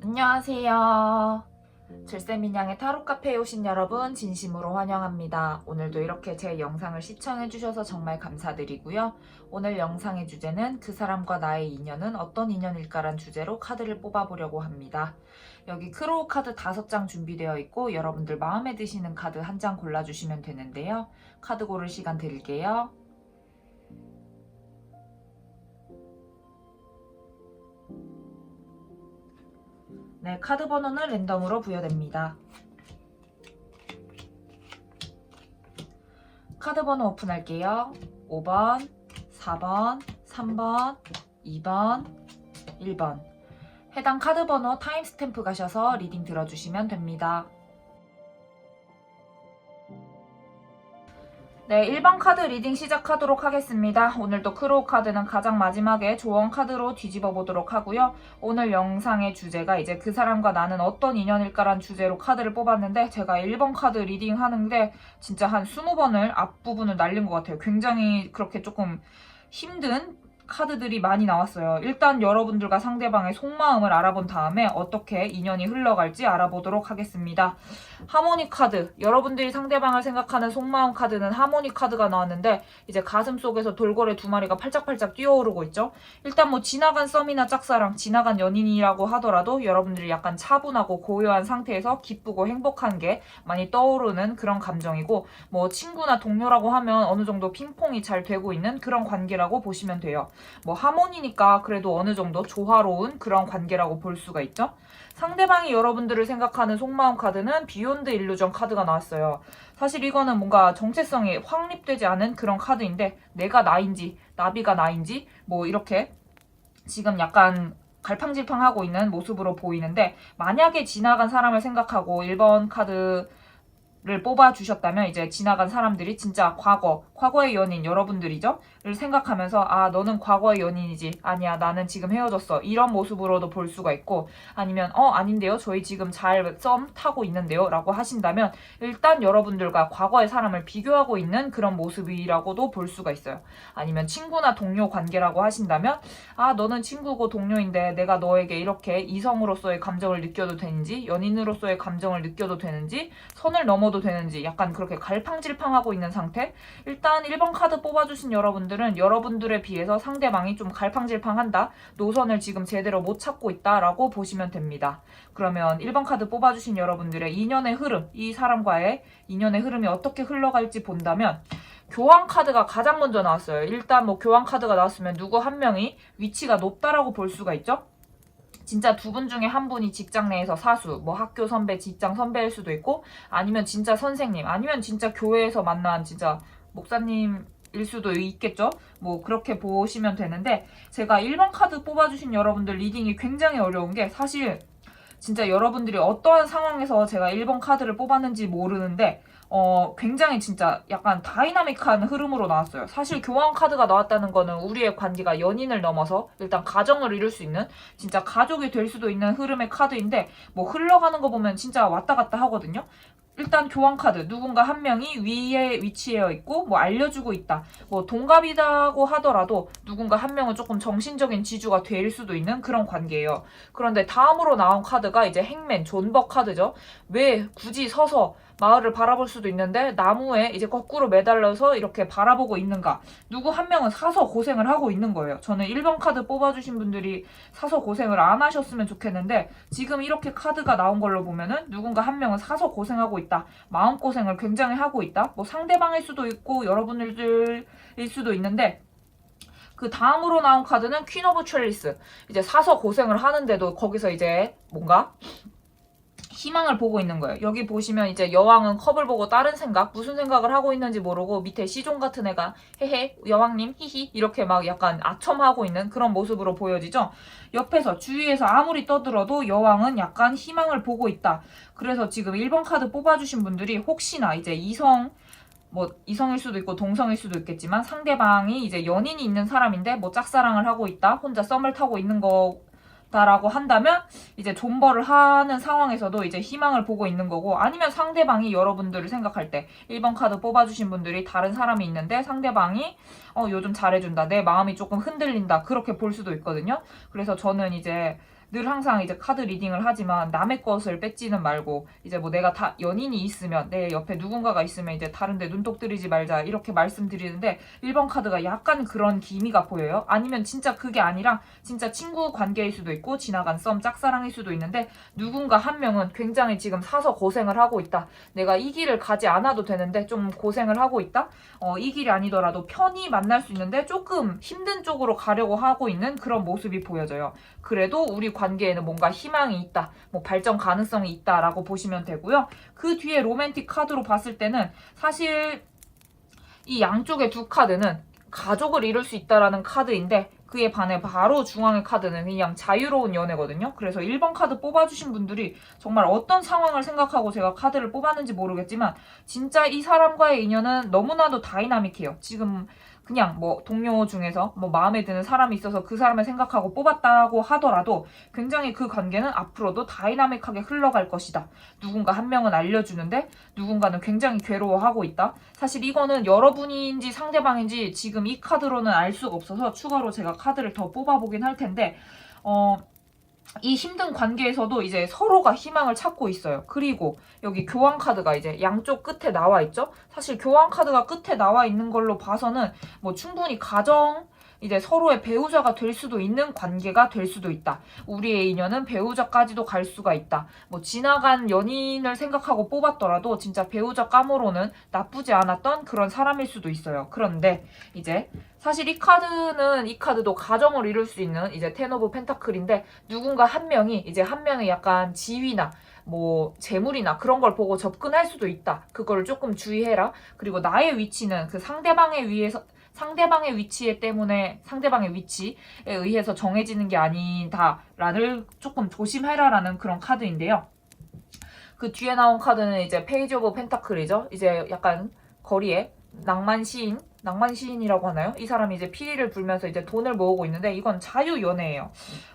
안녕하세요. 질세민양의 타로 카페에 오신 여러분 진심으로 환영합니다. 오늘도 이렇게 제 영상을 시청해주셔서 정말 감사드리고요. 오늘 영상의 주제는 그 사람과 나의 인연은 어떤 인연일까란 주제로 카드를 뽑아보려고 합니다. 여기 크로우 카드 5장 준비되어 있고 여러분들 마음에 드시는 카드 한 장 골라주시면 되는데요. 카드 고를 시간 드릴게요. 네, 카드 번호는 랜덤으로 부여됩니다. 카드 번호 오픈할게요. 5번, 4번, 3번, 2번, 1번. 해당 카드 번호 타임스탬프 가셔서 리딩 들어주시면 됩니다. 네, 1번 카드 리딩 시작하도록 하겠습니다. 오늘도 크로우 카드는 가장 마지막에 조언 카드로 뒤집어 보도록 하고요. 오늘 영상의 주제가 이제 그 사람과 나는 어떤 인연일까란 주제로 카드를 뽑았는데 제가 1번 카드 리딩 하는데 진짜 한 20번을 앞부분을 날린 것 같아요. 굉장히 그렇게 조금 힘든 카드들이 많이 나왔어요. 일단 여러분들과 상대방의 속마음을 알아본 다음에 어떻게 인연이 흘러갈지 알아보도록 하겠습니다. 하모니 카드, 여러분들이 상대방을 생각하는 속마음 카드는 하모니 카드가 나왔는데 이제 가슴 속에서 돌고래 2마리가 팔짝팔짝 뛰어오르고 있죠. 일단 뭐 지나간 썸이나 짝사랑, 지나간 연인이라고 하더라도 여러분들이 약간 차분하고 고요한 상태에서 기쁘고 행복한 게 많이 떠오르는 그런 감정이고, 뭐 친구나 동료라고 하면 어느 정도 핑퐁이 잘 되고 있는 그런 관계라고 보시면 돼요. 뭐 하모니니까 그래도 어느 정도 조화로운 그런 관계라고 볼 수가 있죠. 상대방이 여러분들을 생각하는 속마음 카드는 비욘드 일루전 카드가 나왔어요. 사실 이거는 뭔가 정체성이 확립되지 않은 그런 카드인데 내가 나인지 나비가 나인지 뭐 이렇게 지금 약간 갈팡질팡하고 있는 모습으로 보이는데, 만약에 지나간 사람을 생각하고 1번 카드 를 뽑아주셨다면 이제 지나간 사람들이 진짜 과거의 연인 여러분들이죠? 를 생각하면서 아 너는 과거의 연인이지, 아니야 나는 지금 헤어졌어, 이런 모습으로도 볼 수가 있고, 아니면 아닌데요 저희 지금 잘 썸 타고 있는데요 라고 하신다면 일단 여러분들과 과거의 사람을 비교하고 있는 그런 모습이라고도 볼 수가 있어요. 아니면 친구나 동료 관계라고 하신다면 아 너는 친구고 동료인데 내가 너에게 이렇게 이성으로서의 감정을 느껴도 되는지 연인으로서의 감정을 느껴도 되는지 선을 넘어도 되는지 약간 그렇게 갈팡질팡하고 있는 상태. 일단 1번 카드 뽑아주신 여러분들은 여러분들에 비해서 상대방이 좀 갈팡질팡한다, 노선을 지금 제대로 못 찾고 있다라고 보시면 됩니다. 그러면 1번 카드 뽑아주신 여러분들의 인연의 흐름, 이 사람과의 인연의 흐름이 어떻게 흘러갈지 본다면 교환 카드가 가장 먼저 나왔어요. 일단 뭐 교환 카드가 나왔으면 누구 한 명이 위치가 높다라고 볼 수가 있죠. 진짜 두 분 중에 한 분이 직장 내에서 사수, 뭐 학교 선배, 직장 선배일 수도 있고, 아니면 진짜 선생님, 아니면 진짜 교회에서 만난 진짜 목사님일 수도 있겠죠? 뭐 그렇게 보시면 되는데, 제가 1번 카드 뽑아주신 여러분들 리딩이 굉장히 어려운 게 사실 진짜 여러분들이 어떠한 상황에서 제가 1번 카드를 뽑았는지 모르는데 굉장히 진짜 약간 다이나믹한 흐름으로 나왔어요. 사실 교환 카드가 나왔다는 거는 우리의 관계가 연인을 넘어서 일단 가정을 이룰 수 있는 진짜 가족이 될 수도 있는 흐름의 카드인데, 뭐 흘러가는 거 보면 진짜 왔다 갔다 하거든요. 일단 교환 카드, 누군가 한 명이 위에 위치해 있고 뭐 알려주고 있다, 뭐 동갑이라고 하더라도 누군가 한 명은 조금 정신적인 지주가 될 수도 있는 그런 관계예요. 그런데 다음으로 나온 카드가 이제 행맨, 존버 카드죠. 왜 굳이 서서 마을을 바라볼 수도 있는데 나무에 이제 거꾸로 매달려서 이렇게 바라보고 있는가? 누구 한 명은 사서 고생을 하고 있는 거예요. 저는 1번 카드 뽑아주신 분들이 사서 고생을 안 하셨으면 좋겠는데, 지금 이렇게 카드가 나온 걸로 보면은 누군가 한 명은 사서 고생하고 있다, 마음고생을 굉장히 하고 있다, 뭐 상대방일 수도 있고 여러분들일 수도 있는데, 그 다음으로 나온 카드는 퀸 오브 첼리스. 이제 사서 고생을 하는데도 거기서 이제 뭔가 희망을 보고 있는 거예요. 여기 보시면 이제 여왕은 컵을 보고 다른 생각, 무슨 생각을 하고 있는지 모르고 밑에 시종 같은 애가 헤헤 여왕님 히히 이렇게 막 약간 아첨하고 있는 그런 모습으로 보여지죠. 옆에서 주위에서 아무리 떠들어도 여왕은 약간 희망을 보고 있다. 그래서 지금 1번 카드 뽑아주신 분들이 혹시나 이제 뭐 이성일 수도 있고 동성일 수도 있겠지만 상대방이 이제 연인이 있는 사람인데 뭐 짝사랑을 하고 있다, 혼자 썸을 타고 있는 거다라고 한다면 이제 존버를 하는 상황에서도 이제 희망을 보고 있는 거고, 아니면 상대방이 여러분들을 생각할 때 1번 카드 뽑아주신 분들이 다른 사람이 있는데 상대방이 요즘 잘해준다, 내 마음이 조금 흔들린다, 그렇게 볼 수도 있거든요. 그래서 저는 이제 늘 항상 이제 카드 리딩을 하지만 남의 것을 뺏지는 말고 이제 뭐 내가 다 연인이 있으면 내 옆에 누군가가 있으면 이제 다른데 눈독 들이지 말자 이렇게 말씀드리는데 1번 카드가 약간 그런 기미가 보여요. 아니면 진짜 그게 아니라 진짜 친구 관계일 수도 있고 지나간 썸 짝사랑일 수도 있는데 누군가 한 명은 굉장히 지금 사서 고생을 하고 있다. 내가 이 길을 가지 않아도 되는데 좀 고생을 하고 있다. 이 길이 아니더라도 편히 만날 수 있는데 조금 힘든 쪽으로 가려고 하고 있는 그런 모습이 보여져요. 그래도 우리 관계에는 뭔가 희망이 있다, 뭐 발전 가능성이 있다라고 보시면 되고요. 그 뒤에 로맨틱 카드로 봤을 때는 사실 이 양쪽의 두 카드는 가족을 이룰 수 있다라는 카드인데 그에 반해 바로 중앙의 카드는 그냥 자유로운 연애거든요. 그래서 1번 카드 뽑아주신 분들이 정말 어떤 상황을 생각하고 제가 카드를 뽑았는지 모르겠지만 진짜 이 사람과의 인연은 너무나도 다이나믹해요. 지금 그냥 뭐 동료 중에서 뭐 마음에 드는 사람이 있어서 그 사람을 생각하고 뽑았다고 하더라도 굉장히 그 관계는 앞으로도 다이나믹하게 흘러갈 것이다. 누군가 한 명은 알려주는데 누군가는 굉장히 괴로워하고 있다. 사실 이거는 여러분인지 상대방인지 지금 이 카드로는 알 수가 없어서 추가로 제가 카드를 더 뽑아보긴 할 텐데 이 힘든 관계에서도 이제 서로가 희망을 찾고 있어요. 그리고 여기 교환 카드가 이제 양쪽 끝에 나와 있죠. 사실 교환 카드가 끝에 나와 있는 걸로 봐서는 뭐 충분히 가정, 이제 서로의 배우자가 될 수도 있는 관계가 될 수도 있다. 우리의 인연은 배우자까지도 갈 수가 있다. 뭐 지나간 연인을 생각하고 뽑았더라도 진짜 배우자 감으로는 나쁘지 않았던 그런 사람일 수도 있어요. 그런데 이제 사실 이 카드도 가정을 이룰 수 있는 이제 텐 오브 펜타클인데 누군가 한 명이 이제 한 명의 약간 지위나 뭐 재물이나 그런 걸 보고 접근할 수도 있다. 그거를 조금 주의해라. 그리고 나의 위치는 그 상대방의 위치에 때문에 상대방의 위치에 의해서 정해지는 게 아니다라를 조금 조심해라라는 그런 카드인데요. 그 뒤에 나온 카드는 이제 페이지 오브 펜타클이죠. 이제 약간 거리에 낭만 시인이라고 하나요? 이 사람이 이제 피리를 불면서 이제 돈을 모으고 있는데 이건 자유 연애예요.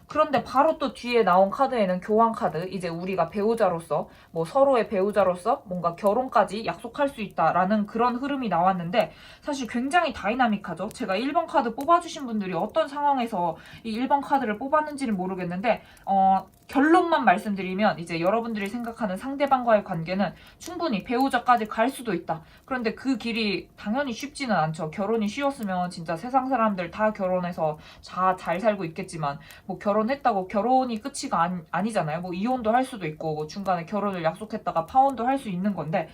그런데 바로 또 뒤에 나온 카드에는 교환 카드, 이제 우리가 배우자로서 뭐 서로의 배우자로서 뭔가 결혼까지 약속할 수 있다라는 그런 흐름이 나왔는데 사실 굉장히 다이나믹하죠. 제가 1번 카드 뽑아주신 분들이 어떤 상황에서 이 1번 카드를 뽑았는지는 모르겠는데 결론만 말씀드리면 이제 여러분들이 생각하는 상대방과의 관계는 충분히 배우자까지 갈 수도 있다. 그런데 그 길이 당연히 쉽지는 않죠. 결혼이 쉬웠으면 진짜 세상 사람들 다 결혼해서 잘 살고 있겠지만 뭐 결혼했다고 결혼이 끝이 아니잖아요. 뭐 이혼도 할 수도 있고 뭐 중간에 결혼을 약속했다가 파혼도 할 수 있는 건데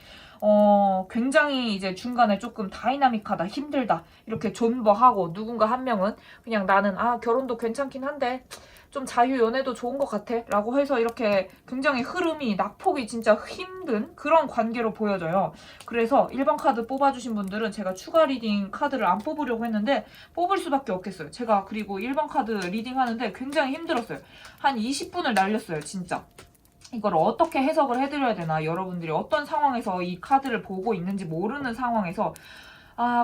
굉장히 이제 중간에 조금 다이나믹하다, 힘들다 이렇게 존버하고 누군가 한 명은 그냥 나는 결혼도 괜찮긴 한데 좀 자유연애도 좋은 것 같아 라고 해서 이렇게 굉장히 흐름이 낙폭이 진짜 힘든 그런 관계로 보여져요. 그래서 1번 카드 뽑아주신 분들은 제가 추가 리딩 카드를 안 뽑으려고 했는데 뽑을 수밖에 없겠어요. 제가 그리고 1번 카드 리딩 하는데 굉장히 힘들었어요. 한 20분을 날렸어요 진짜. 이걸 어떻게 해석을 해드려야 되나, 여러분들이 어떤 상황에서 이 카드를 보고 있는지 모르는 상황에서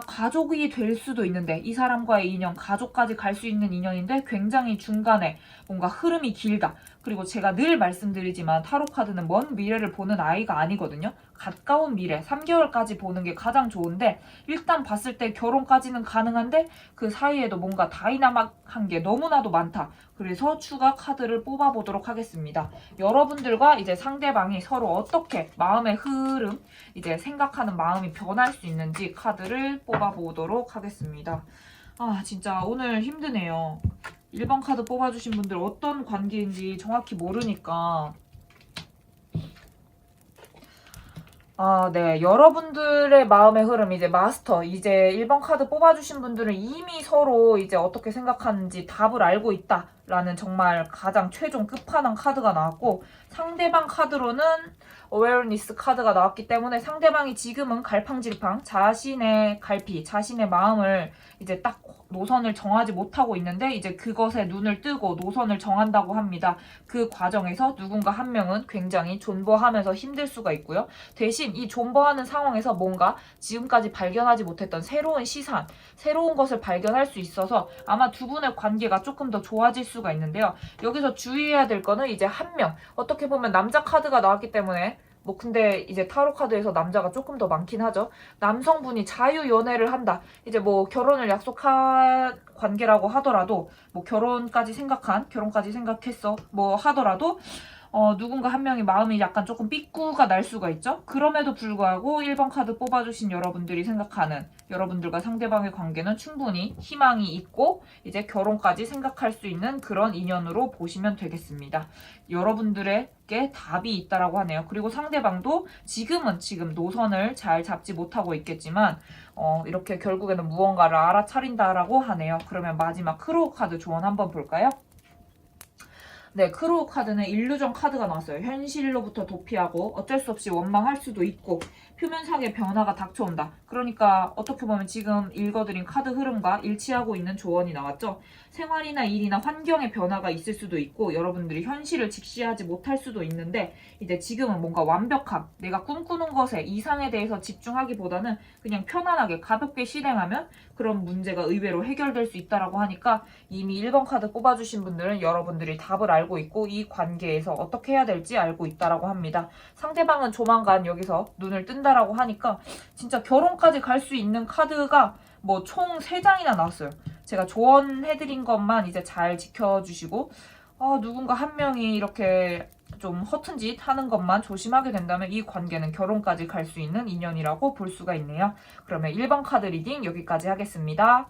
가족이 될 수도 있는데 이 사람과의 인연, 가족까지 갈 수 있는 인연인데 굉장히 중간에 뭔가 흐름이 길다. 그리고 제가 늘 말씀드리지만 타로 카드는 먼 미래를 보는 아이가 아니거든요. 가까운 미래, 3개월까지 보는 게 가장 좋은데 일단 봤을 때 결혼까지는 가능한데 그 사이에도 뭔가 다이나믹한 게 너무나도 많다. 그래서 추가 카드를 뽑아보도록 하겠습니다. 여러분들과 이제 상대방이 서로 어떻게 마음의 흐름, 이제 생각하는 마음이 변할 수 있는지 카드를 뽑아보도록 하겠습니다. 진짜 오늘 힘드네요. 1번 카드 뽑아주신 분들 어떤 관계인지 정확히 모르니까 네. 여러분들의 마음의 흐름, 이제 마스터, 이제 1번 카드 뽑아주신 분들은 이미 서로 이제 어떻게 생각하는지 답을 알고 있다라는 정말 가장 최종 끝판왕 카드가 나왔고, 상대방 카드로는 awareness 카드가 나왔기 때문에 상대방이 지금은 갈팡질팡 자신의 갈피, 자신의 마음을 이제 딱 노선을 정하지 못하고 있는데 이제 그것에 눈을 뜨고 노선을 정한다고 합니다. 그 과정에서 누군가 한 명은 굉장히 존버하면서 힘들 수가 있고요. 대신 이 존버하는 상황에서 뭔가 지금까지 발견하지 못했던 새로운 시선, 새로운 것을 발견할 수 있어서 아마 두 분의 관계가 조금 더 좋아질 수가 있는데요. 여기서 주의해야 될 거는 이제 한 명, 어떻게 보면 남자 카드가 나왔기 때문에 뭐 근데 이제 타로 카드에서 남자가 조금 더 많긴 하죠. 남성분이 자유 연애를 한다. 이제 뭐 결혼을 약속한 관계라고 하더라도 뭐 결혼까지 생각했어. 뭐 하더라도 누군가 한 명이 마음이 약간 조금 삐꾸가 날 수가 있죠. 그럼에도 불구하고 1번 카드 뽑아주신 여러분들이 생각하는 여러분들과 상대방의 관계는 충분히 희망이 있고 이제 결혼까지 생각할 수 있는 그런 인연으로 보시면 되겠습니다. 여러분들에게 답이 있다라고 하네요. 그리고 상대방도 지금 노선을 잘 잡지 못하고 있겠지만 이렇게 결국에는 무언가를 알아차린다라고 하네요. 그러면 마지막 크로우 카드 조언 한번 볼까요? 네, 크로우 카드는 일루전 카드가 나왔어요. 현실로부터 도피하고 어쩔 수 없이 원망할 수도 있고 표면상의 변화가 닥쳐온다. 그러니까 어떻게 보면 지금 읽어드린 카드 흐름과 일치하고 있는 조언이 나왔죠. 생활이나 일이나 환경의 변화가 있을 수도 있고 여러분들이 현실을 직시하지 못할 수도 있는데 이제 지금은 뭔가 완벽함, 내가 꿈꾸는 것에 이상에 대해서 집중하기보다는 그냥 편안하게 가볍게 실행하면 그런 문제가 의외로 해결될 수 있다라고 하니까 이미 1번 카드 뽑아주신 분들은 여러분들이 답을 알고 있고 이 관계에서 어떻게 해야 될지 알고 있다라고 합니다. 상대방은 조만간 여기서 눈을 뜬다라고 하니까 진짜 결혼까지 갈 수 있는 카드가 뭐 총 3장이나 나왔어요. 제가 조언해드린 것만 이제 잘 지켜주시고 누군가 한 명이 이렇게 좀 허튼 짓 하는 것만 조심하게 된다면 이 관계는 결혼까지 갈 수 있는 인연이라고 볼 수가 있네요. 그러면 1번 카드 리딩 여기까지 하겠습니다.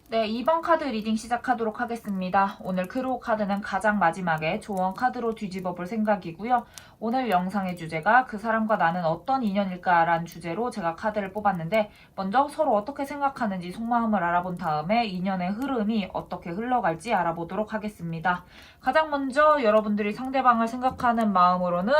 네, 2번 카드 리딩 시작하도록 하겠습니다. 오늘 크로우 카드는 가장 마지막에 조언 카드로 뒤집어 볼 생각이고요. 오늘 영상의 주제가 그 사람과 나는 어떤 인연일까라는 주제로 제가 카드를 뽑았는데 먼저 서로 어떻게 생각하는지 속마음을 알아본 다음에 인연의 흐름이 어떻게 흘러갈지 알아보도록 하겠습니다. 가장 먼저 여러분들이 상대방을 생각하는 마음으로는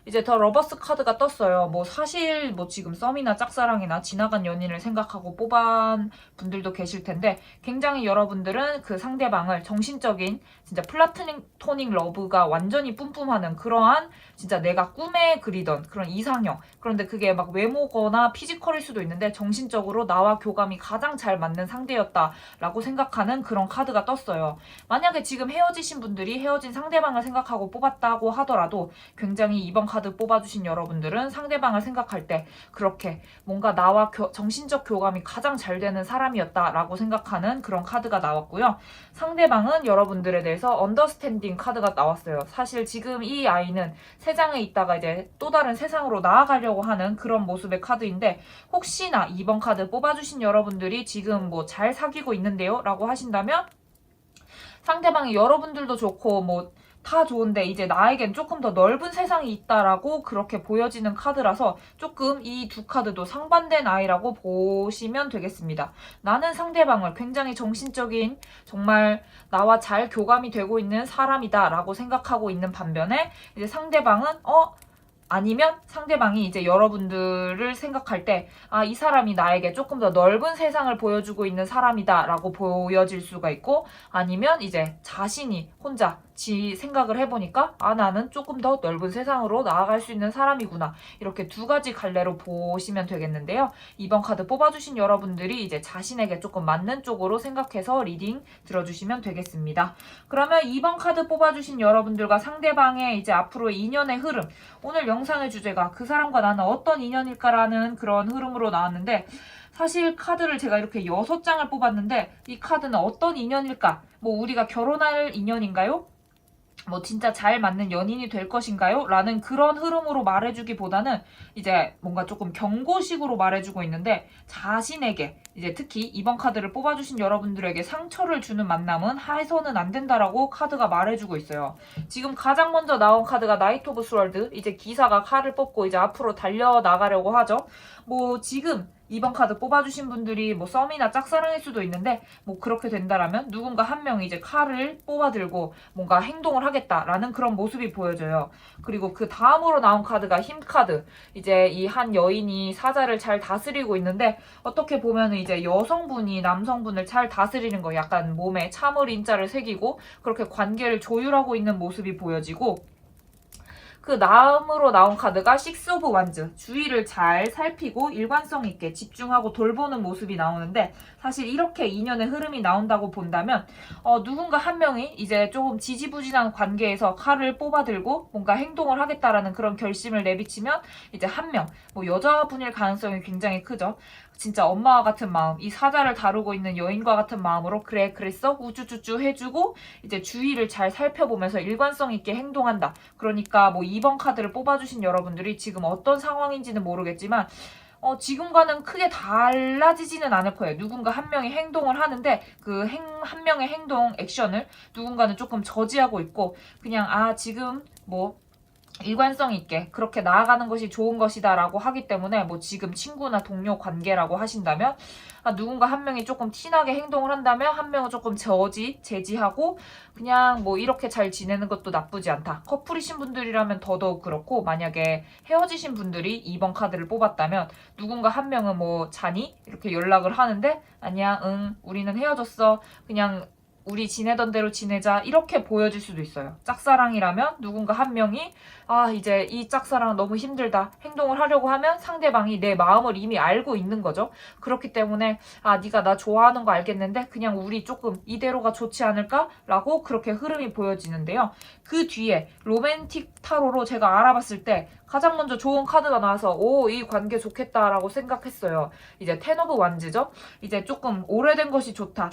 이제 더 러버스 카드가 떴어요. 뭐 사실 뭐 지금 썸이나 짝사랑이나 지나간 연인을 생각하고 뽑은 분들도 계실 텐데 굉장히 여러분들은 그 상대방을 정신적인 진짜 플라토닉 러브가 완전히 뿜뿜하는 그러한 진짜 내가 꿈에 그리던 그런 이상형, 그런데 그게 막 외모거나 피지컬일 수도 있는데 정신적으로 나와 교감이 가장 잘 맞는 상대였다라고 생각하는 그런 카드가 떴어요. 만약에 지금 헤어지신 분들이 헤어진 상대방을 생각하고 뽑았다고 하더라도 굉장히 이번 카드 뽑아주신 여러분들은 상대방을 생각할 때 그렇게 뭔가 나와 정신적 교감이 가장 잘 되는 사람이었다라고 생각하는 그런 카드가 나왔고요. 상대방은 여러분들에 대해서 언더스탠딩 카드가 나왔어요. 사실 지금 이 아이는 세상에 있다가 이제 또 다른 세상으로 나아가려고 하는 그런 모습의 카드인데 혹시나 이번 카드 뽑아주신 여러분들이 지금 뭐 잘 사귀고 있는데요? 라고 하신다면 상대방이 여러분들도 좋고 뭐 다 좋은데 이제 나에겐 조금 더 넓은 세상이 있다라고 그렇게 보여지는 카드라서 조금 이 두 카드도 상반된 아이라고 보시면 되겠습니다. 나는 상대방을 굉장히 정신적인 정말 나와 잘 교감이 되고 있는 사람이다 라고 생각하고 있는 반면에 이제 상대방은 아니면 상대방이 이제 여러분들을 생각할 때 이 사람이 나에게 조금 더 넓은 세상을 보여주고 있는 사람이다 라고 보여질 수가 있고 아니면 이제 자신이 혼자 지 생각을 해보니까 나는 조금 더 넓은 세상으로 나아갈 수 있는 사람이구나 이렇게 두 가지 갈래로 보시면 되겠는데요. 이번 카드 뽑아주신 여러분들이 이제 자신에게 조금 맞는 쪽으로 생각해서 리딩 들어주시면 되겠습니다. 그러면 이번 카드 뽑아주신 여러분들과 상대방의 이제 앞으로 인연의 흐름, 오늘 영상의 주제가 그 사람과 나는 어떤 인연일까라는 그런 흐름으로 나왔는데 사실 카드를 제가 이렇게 6장을 뽑았는데 이 카드는 어떤 인연일까? 뭐 우리가 결혼할 인연인가요? 뭐 진짜 잘 맞는 연인이 될 것인가요? 라는 그런 흐름으로 말해주기보다는 이제 뭔가 조금 경고식으로 말해주고 있는데 자신에게 이제 특히 이번 카드를 뽑아주신 여러분들에게 상처를 주는 만남은 해서는 안 된다라고 카드가 말해주고 있어요. 지금 가장 먼저 나온 카드가 나이트 오브 스월드, 이제 기사가 칼을 뽑고 이제 앞으로 달려나가려고 하죠. 뭐 지금 이번 카드 뽑아주신 분들이 뭐 썸이나 짝사랑일 수도 있는데 뭐 그렇게 된다라면 누군가 한 명이 이제 칼을 뽑아들고 뭔가 행동을 하겠다라는 그런 모습이 보여져요. 그리고 그 다음으로 나온 카드가 힘 카드. 이제 이 한 여인이 사자를 잘 다스리고 있는데 어떻게 보면 이제 여성분이 남성분을 잘 다스리는 거 약간 몸에 참을 인자를 새기고 그렇게 관계를 조율하고 있는 모습이 보여지고 그 다음으로 나온 카드가 식스 오브 완즈. 주위를 잘 살피고 일관성 있게 집중하고 돌보는 모습이 나오는데, 사실 이렇게 인연의 흐름이 나온다고 본다면 누군가 한 명이 이제 조금 지지부진한 관계에서 칼을 뽑아들고 뭔가 행동을 하겠다라는 그런 결심을 내비치면 이제 한 명, 뭐 여자분일 가능성이 굉장히 크죠. 진짜 엄마와 같은 마음, 이 사자를 다루고 있는 여인과 같은 마음으로 그래 그랬어 우쭈쭈쭈 해주고 이제 주위를 잘 살펴보면서 일관성 있게 행동한다. 그러니까 뭐 2번 카드를 뽑아주신 여러분들이 지금 어떤 상황인지는 모르겠지만 지금과는 크게 달라지지는 않을 거예요. 누군가 한 명이 행동을 하는데 그 한 명의 행동, 액션을 누군가는 조금 저지하고 있고 그냥 지금 뭐 일관성 있게 그렇게 나아가는 것이 좋은 것이다 라고 하기 때문에 뭐 지금 친구나 동료 관계라고 하신다면 누군가 한 명이 조금 티나게 행동을 한다면 한 명은 조금 제지하고 그냥 뭐 이렇게 잘 지내는 것도 나쁘지 않다. 커플이신 분들이라면 더더욱 그렇고 만약에 헤어지신 분들이 2번 카드를 뽑았다면 누군가 한 명은 뭐 자니? 이렇게 연락을 하는데 아니야 응 우리는 헤어졌어 그냥 우리 지내던 대로 지내자 이렇게 보여질 수도 있어요. 짝사랑이라면 누군가 한 명이 이제 이 짝사랑 너무 힘들다 행동을 하려고 하면 상대방이 내 마음을 이미 알고 있는 거죠. 그렇기 때문에 네가 나 좋아하는 거 알겠는데 그냥 우리 조금 이대로가 좋지 않을까? 라고 그렇게 흐름이 보여지는데요. 그 뒤에 로맨틱 타로로 제가 알아봤을 때 가장 먼저 좋은 카드가 나와서 이 관계 좋겠다라고 생각했어요. 이제 텐 오브 완즈죠. 이제 조금 오래된 것이 좋다.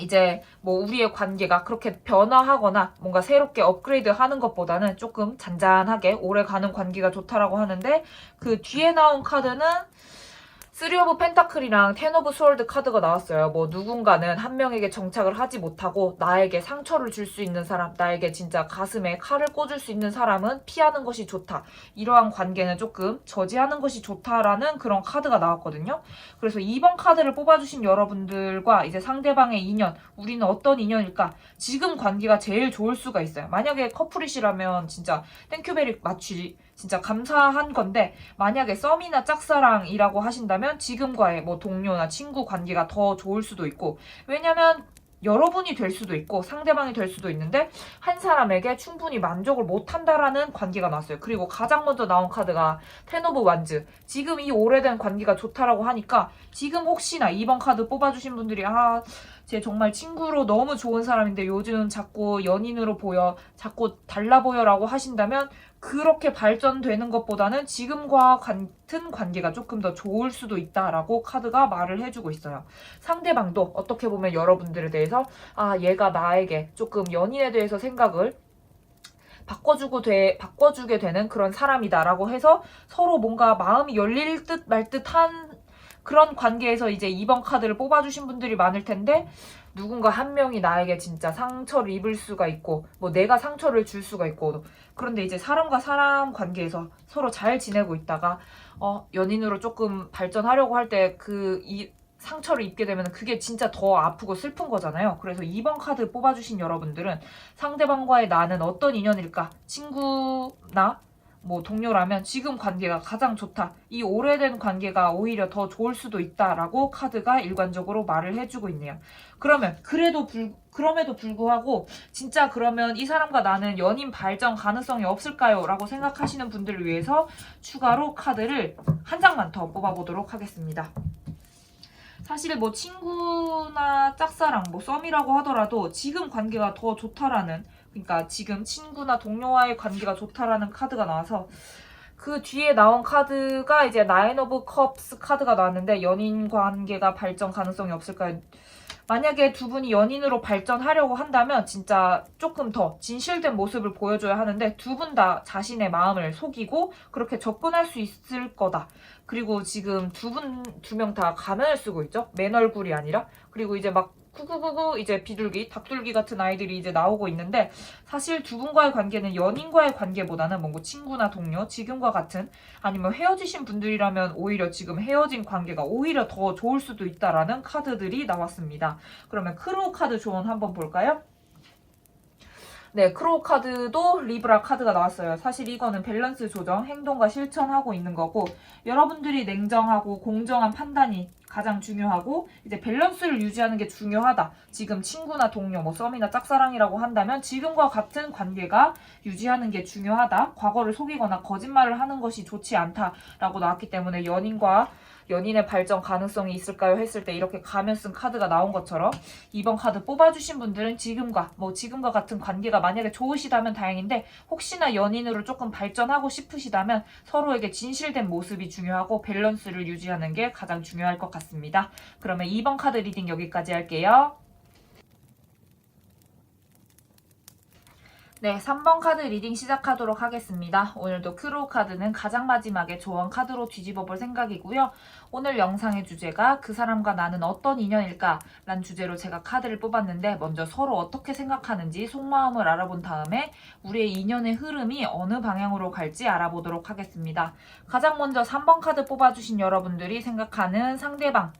이제 뭐 우리의 관계가 그렇게 변화하거나 뭔가 새롭게 업그레이드 하는 것보다는 조금 잔잔하게 오래가는 관계가 좋다라고 하는데 그 뒤에 나온 카드는 3 오브 펜타클이랑 10 오브 스월드 카드가 나왔어요. 뭐 누군가는 한 명에게 정착을 하지 못하고 나에게 상처를 줄 수 있는 사람, 나에게 진짜 가슴에 칼을 꽂을 수 있는 사람은 피하는 것이 좋다. 이러한 관계는 조금 저지하는 것이 좋다라는 그런 카드가 나왔거든요. 그래서 2번 카드를 뽑아주신 여러분들과 이제 상대방의 인연, 우리는 어떤 인연일까? 지금 관계가 제일 좋을 수가 있어요. 만약에 커플이시라면 진짜 땡큐베리 맞추지. 진짜 감사한 건데 만약에 썸이나 짝사랑이라고 하신다면 지금과의 뭐 동료나 친구 관계가 더 좋을 수도 있고 왜냐면 여러분이 될 수도 있고 상대방이 될 수도 있는데 한 사람에게 충분히 만족을 못한다라는 관계가 나왔어요. 그리고 가장 먼저 나온 카드가 텐 오브 완즈. 지금 이 오래된 관계가 좋다라고 하니까 지금 혹시나 2번 카드 뽑아주신 분들이 쟤 정말 친구로 너무 좋은 사람인데 요즘 자꾸 연인으로 보여 자꾸 달라 보여라고 하신다면 그렇게 발전되는 것보다는 지금과 같은 관계가 조금 더 좋을 수도 있다라고 카드가 말을 해주고 있어요. 상대방도 어떻게 보면 여러분들에 대해서 얘가 나에게 조금 연인에 대해서 생각을 바꿔주게 되는 그런 사람이다라고 해서 서로 뭔가 마음이 열릴 듯 말 듯한 그런 관계에서 이제 2번 카드를 뽑아주신 분들이 많을 텐데 누군가 한 명이 나에게 진짜 상처를 입을 수가 있고 뭐 내가 상처를 줄 수가 있고 그런데 이제 사람과 사람 관계에서 서로 잘 지내고 있다가 연인으로 조금 발전하려고 할 때 이 상처를 입게 되면 그게 진짜 더 아프고 슬픈 거잖아요. 그래서 2번 카드 뽑아주신 여러분들은 상대방과의 나는 어떤 인연일까? 친구나 뭐 동료라면 지금 관계가 가장 좋다. 이 오래된 관계가 오히려 더 좋을 수도 있다라고 카드가 일관적으로 말을 해주고 있네요. 그러면 그럼에도 불구하고 진짜 그러면 이 사람과 나는 연인 발전 가능성이 없을까요? 라고 생각하시는 분들을 위해서 추가로 카드를 한 장만 더 뽑아보도록 하겠습니다. 사실 뭐 친구나 짝사랑, 뭐 썸이라고 하더라도 지금 관계가 더 좋다라는 그러니까 지금 친구나 동료와의 관계가 좋다라는 카드가 나와서 그 뒤에 나온 카드가 이제 9 오브 컵스 카드가 나왔는데 연인 관계가 발전 가능성이 없을까요? 만약에 두 분이 연인으로 발전하려고 한다면 진짜 조금 더 진실된 모습을 보여줘야 하는데 두 분 다 자신의 마음을 속이고 그렇게 접근할 수 있을 거다. 그리고 지금 두 명 다 가면을 쓰고 있죠. 맨 얼굴이 아니라. 그리고 이제 막 구구구구 이제 비둘기, 닭둘기 같은 아이들이 이제 나오고 있는데 사실 두 분과의 관계는 연인과의 관계보다는 뭔가 친구나 동료, 지금과 같은 아니면 헤어지신 분들이라면 오히려 지금 헤어진 관계가 오히려 더 좋을 수도 있다라는 카드들이 나왔습니다. 그러면 크로우 카드 조언 한번 볼까요? 네, 크로우 카드도 리브라 카드가 나왔어요. 사실 이거는 밸런스 조정, 행동과 실천하고 있는 거고 여러분들이 냉정하고 공정한 판단이 가장 중요하고 이제 밸런스를 유지하는 게 중요하다. 지금 친구나 동료, 뭐 썸이나 짝사랑이라고 한다면 지금과 같은 관계가 유지하는 게 중요하다. 과거를 속이거나 거짓말을 하는 것이 좋지 않다라고 나왔기 때문에 연인과 연인의 발전 가능성이 있을까요? 했을 때 이렇게 가면 쓴 카드가 나온 것처럼 이번 카드 뽑아주신 분들은 지금과 같은 관계가 만약에 좋으시다면 다행인데 혹시나 연인으로 조금 발전하고 싶으시다면 서로에게 진실된 모습이 중요하고 밸런스를 유지하는 게 가장 중요할 것 같습니다. 그러면 2번 카드 리딩 여기까지 할게요. 네, 3번 카드 리딩 시작하도록 하겠습니다. 오늘도 크로우 카드는 가장 마지막에 조언 카드로 뒤집어 볼 생각이고요. 오늘 영상의 주제가 그 사람과 나는 어떤 인연일까? 란 주제로 제가 카드를 뽑았는데 먼저 서로 어떻게 생각하는지 속마음을 알아본 다음에 우리의 인연의 흐름이 어느 방향으로 갈지 알아보도록 하겠습니다. 가장 먼저 3번 카드 뽑아주신 여러분들이 생각하는 상대방,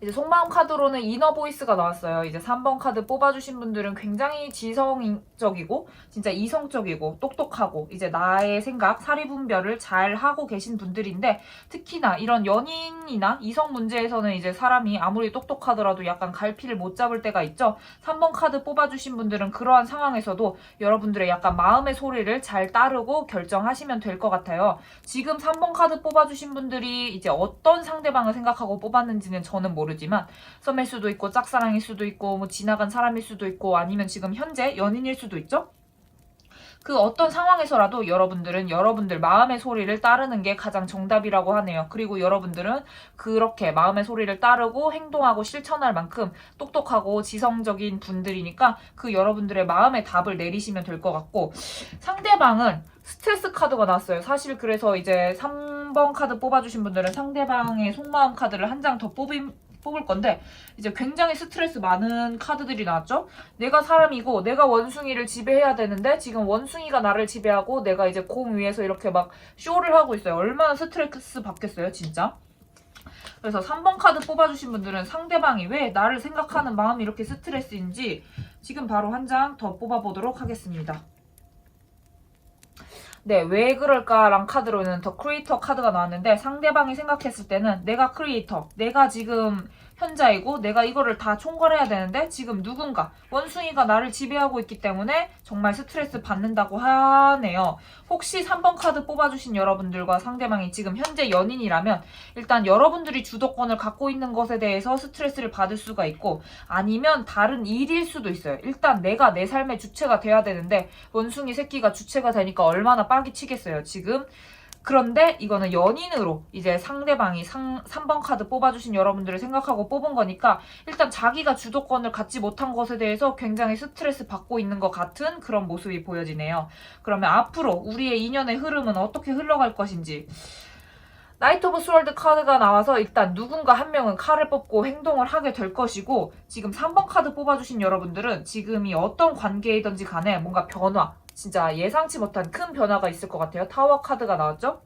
이제 속마음 카드로는 이너 보이스가 나왔어요. 이제 3번 카드 뽑아주신 분들은 굉장히 지성적이고 진짜 이성적이고 똑똑하고 이제 나의 생각, 사리분별을 잘 하고 계신 분들인데 특히나 이런 연인이나 이성 문제에서는 이제 사람이 아무리 똑똑하더라도 약간 갈피를 못 잡을 때가 있죠. 3번 카드 뽑아주신 분들은 그러한 상황에서도 여러분들의 약간 마음의 소리를 잘 따르고 결정하시면 될 것 같아요. 지금 3번 카드 뽑아주신 분들이 이제 어떤 상대방을 생각하고 뽑았는지는 저는 모르지만 썸일 수도 있고 짝사랑일 수도 있고 뭐 지나간 사람일 수도 있고 아니면 지금 현재 연인일 수도 있죠. 그 어떤 상황에서라도 여러분들은 여러분들 마음의 소리를 따르는 게 가장 정답이라고 하네요. 그리고 여러분들은 그렇게 마음의 소리를 따르고 행동하고 실천할 만큼 똑똑하고 지성적인 분들이니까 그 여러분들의 마음의 답을 내리시면 될 것 같고, 상대방은 스트레스 카드가 나왔어요. 사실 그래서 이제 3번 카드 뽑아주신 분들은 상대방의 속마음 카드를 한 장 더 뽑을 건데 이제 굉장히 스트레스 많은 카드들이 나왔죠. 내가 사람이고 내가 원숭이를 지배해야 되는데 지금 원숭이가 나를 지배하고 내가 이제 공 위에서 이렇게 막 쇼를 하고 있어요. 얼마나 스트레스 받겠어요 진짜. 그래서 3번 카드 뽑아주신 분들은 상대방이 왜 나를 생각하는 마음이 이렇게 스트레스인지 지금 바로 한 장 더 뽑아보도록 하겠습니다. 네, 왜 그럴까랑 카드로는 더 크리에이터 카드가 나왔는데 상대방이 생각했을 때는 내가 크리에이터, 내가 지금 현자이고 내가 이거를 다 총괄해야 되는데 지금 누군가 원숭이가 나를 지배하고 있기 때문에 정말 스트레스 받는다고 하네요. 혹시 3번 카드 뽑아주신 여러분들과 상대방이 지금 현재 연인이라면 일단 여러분들이 주도권을 갖고 있는 것에 대해서 스트레스를 받을 수가 있고 아니면 다른 일일 수도 있어요. 일단 내가 내 삶의 주체가 돼야 되는데 원숭이 새끼가 주체가 되니까 얼마나 빡이 치겠어요 지금. 그런데 이거는 연인으로 이제 상대방이 3번 카드 뽑아주신 여러분들을 생각하고 뽑은 거니까 일단 자기가 주도권을 갖지 못한 것에 대해서 굉장히 스트레스 받고 있는 것 같은 그런 모습이 보여지네요. 그러면 앞으로 우리의 인연의 흐름은 어떻게 흘러갈 것인지. 나이트 오브 스월드 카드가 나와서 일단 누군가 한 명은 칼을 뽑고 행동을 하게 될 것이고 지금 3번 카드 뽑아주신 여러분들은 지금이 어떤 관계이든지 간에 뭔가 변화, 진짜 예상치 못한 큰 변화가 있을 것 같아요. 타워 카드가 나왔죠?